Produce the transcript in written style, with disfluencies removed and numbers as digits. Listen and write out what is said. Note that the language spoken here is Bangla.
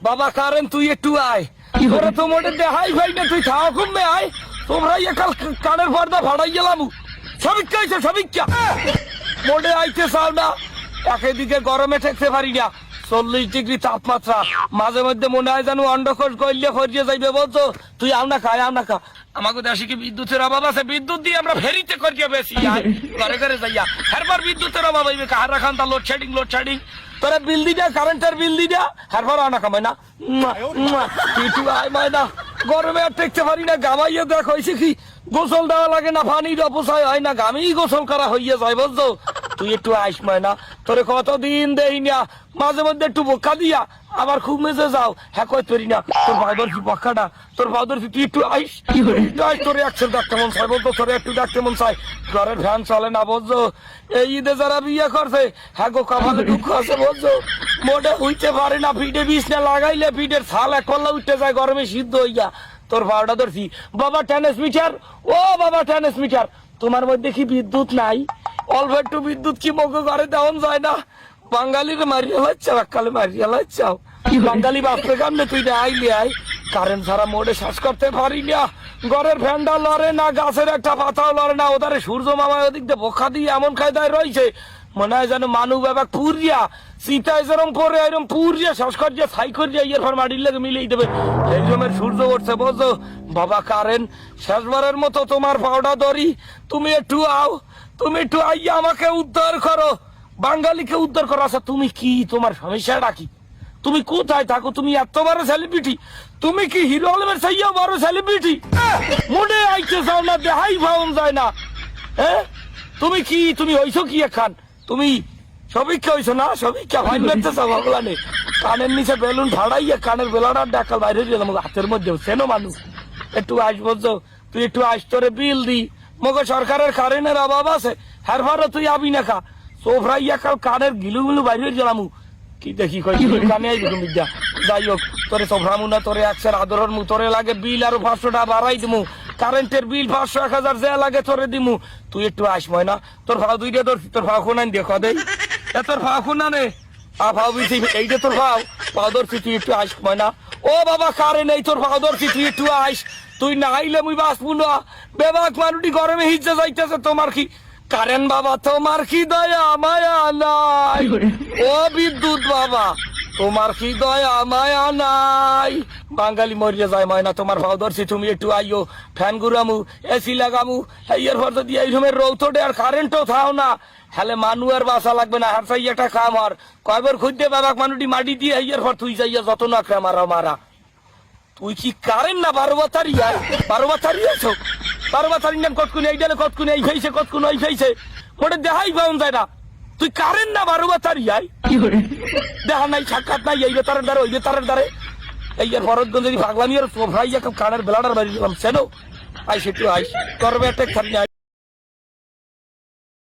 বাবা কারেন তুই একটু আয় তোরা তো মোটে দেখাই ভাই না তুই থাও কমবে আয় তোমরা কাল কানের পর্দা ভাড়াই গেলাম সবিক্ষা হয়েছে সবিক্ষা মোটে আইতে চাও না একদিকে গরমে ঠেকতে পারি না 40 ডিগ্রি তাপমাত্রা মাঝে মধ্যে মনে হয় যেন অন্ডকোষ গইলে হরিয়ে যাইবে বলছো তুই আও না খা আমাকে দেশে কি বিদ্যুতের অভাব আছে বিদ্যুৎ দিয়ে আমরা ফেরিতে করিয়ে বেশি ঘরে ঘরে যাইয়া এরপর বিদ্যুতের অভাব হইবে কাহার রাখান তা লোডশেডিং তোরা বিল দি দা কারেন্টের বিল দি দা এরপর আনা কামাই না তুই আয় মায় না গরমে আর টেকতে পারি না গামাইয়ে দেখ হয়েছে কি গোসল দেওয়া লাগে না পানির অপচয় হয় না গামেই গোসল করা হইয়া যায় বুঝছো তুই একটু আইস মায় না তোরে কতদিন দেই না মাঝে মধ্যে একটু বোকা দিয়া আবার খুব মেজে যাও হ্যাঁ কই তরি না তোর ভাউদর কি পক্ষাটা তোর ভাউদর তুই একটু আইস তোরে একশো ডাকতে মন চাই বলতো তোরে একটু ডাকতে মন চাই ঘরের ফ্যান চলে না বুঝছো এই ঈদে যারা বিয়ে করছে হ্যাঁ গো কপালে দুঃখ আছে বুঝছো মোটে উঠতে পারে না পিঠে বিছনা লাগাইলে পিঠের ছাল এক পাল্লা উঠতে যায় গরমে সিদ্ধ হইয়া তোর ভাওটা ধরছি বাবা ট্রান্সমিটার বাবা ট্রান্সমিটার তোমার মধ্যে কি বিদ্যুৎ নাই অল্প একটু বিদ্যুৎ কি মগে ঘরে দেওয়া যায় না বাঙালির মারিয়া লাগছে এককালে মারিয়া লাগছাও বাঙালি বাপরে কামনে তুই আইলে আই কারেন্ট ছাড়া মোড়ে শ্বাস করতে পারি না ঘরের ফ্যানটা লড়ে না গাছের একটা পাতাও লড়ে না ওদারে সূর্য মামা ওদিক দিয়ে বোকা দিয়ে এমন কায়দায় রয়েছে মনে হয় যেন মানুষ বাবা পুরিয়া সীতায় যেরম করে এরকম পুরিয়া শ্বাস করিয়া ছাই করিয়া ইয়ের পর মাটির লেগে মিলিয়ে দেবে এই রকমের সূর্য উঠছে বুঝছো বাবা কারেন্ট শেষবারের মতো তোমার পাউডা ধরি তুমি একটু আও তুমি একটু আইয়া আমাকে উদ্ধার করো বাঙালিকে উদ্ধার করো আচ্ছা তুমি কি তোমার সমস্যাটা কি তুমি কোথায় থাকো তুমি এত বড় সেলিব্রিটি তুমি কি হিরো আলমের সাইয়া বড় সেলিব্রিটি মনে আইতে চাও না দেখাই পাওয়া যায় না হ্যাঁ তুমি হইছো কি এখান তুমি সবিক্ষা হইছো না সবিক্ষা ভাই বেঁচতে চাও ভগবানে কানের নিচে বেলুন ফাড়াইয়া কানের বেলাটা ডাকাল বাইরে দিলাম হাতের মধ্যে সেনো মানুষ একটু আস বলছো তুই একটু আস তোরে বিল দি মগো সরকারের কারেন্টের অভাব আছে হ্যারভারও তুই আবি না খা সোফরাইয়া কাল কানের গিলু বাইরে গেলাম কি দেখি কানে আইবি তুমি বিদ্যা যাই হোক তোরে সোফরামু না তোরে একশের আদরের মু তোরে লাগে বিল আরো 500 টাকা বাড়াই দিমু কারেন্টের বিল 500-1000 যা লাগে তোরে দিমু তুই একটু আসময় না তোর ভাও দুইটা তোর ভাও কোনাই দিয়ে কদেই তোর ভাও কোনা নে ভাও বিছি এইটা তোর ভাও ধরছি তুই একটু আসময় না বাবা কারেন্ট এই তোর ভাও ধরছি তুই একটু আইস তুই না আইলে মুই বাঁচবো না বেবাক মানুষটি গরমে হিজে যাইতেছে তোমার কি কারেন্ট বাবা তোমার কি দয়া মায়া নাই বিদ্যুৎ বাবা তোমার কি দয়া মায়া নাই বাঙালি মরিয়া যায় মায়না তোমার ভাও ধরছি তুমি একটু আইও ফ্যান ঘুরামু এসি লাগামু এর পর যদি এই রুমের রৌতটে আর কারেন্টও থাও না হলে মানুষ আর বাসা লাগবে না হারসাই একটা খাম আর কয়বার খুঁজতে বাবাক মানুষটি মাটি দিয়ে এর পর তুই যাইয়া যত না মারা তুই কি কারেন্ট না 12 বাতারি আছো 12 বাতারি নাম কতকুনি এই ডালে কতকুনি এই ফেইছে কতকুনি ওই ফেইছে ওটা দেখাই পাওয়া যায় না তুই কারেন্ট না 12 বাতারি দেখা নাই সাক্ষাৎ নাই এই বেতারের দ্বারে ওই বেতারের দ্বারে এই আর ভরতগঞ্জ যদি পাগলামি আর সোফরাই কানের বেলাটার বাড়ি দিলাম সেনো আইস একটু আইস করবে একটা খালি